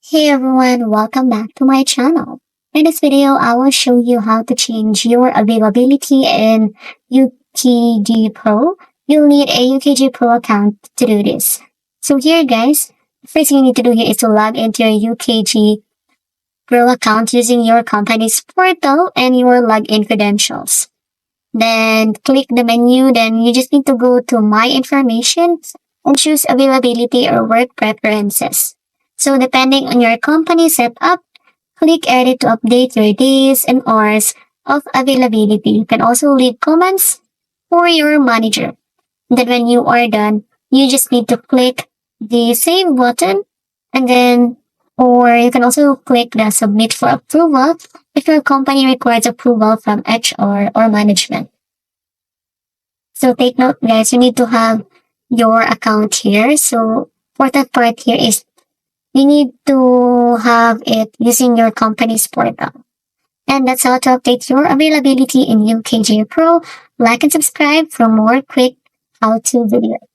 Hey everyone, welcome back to my channel. In this video, I will show you how to change your availability in UKG Pro. You'll need a UKG Pro account to do this. So here guys, the first thing you need to do here is to log into your UKG Pro account using your company's portal and your login credentials. Then click the menu, then you just need to go to My Information and choose Availability or Work Preferences. So depending on your company setup, click Edit to update your days and hours of availability. You can also leave comments for your manager. Then when you are done, you just need to click the Save button and then or you can also click the Submit for approval if your company requires approval from HR or management. So take note guys, you need to have your account here. So important part here is you need to have it using your company's portal. And that's how to update your availability in UKG Pro. Like and subscribe for more quick how-to videos.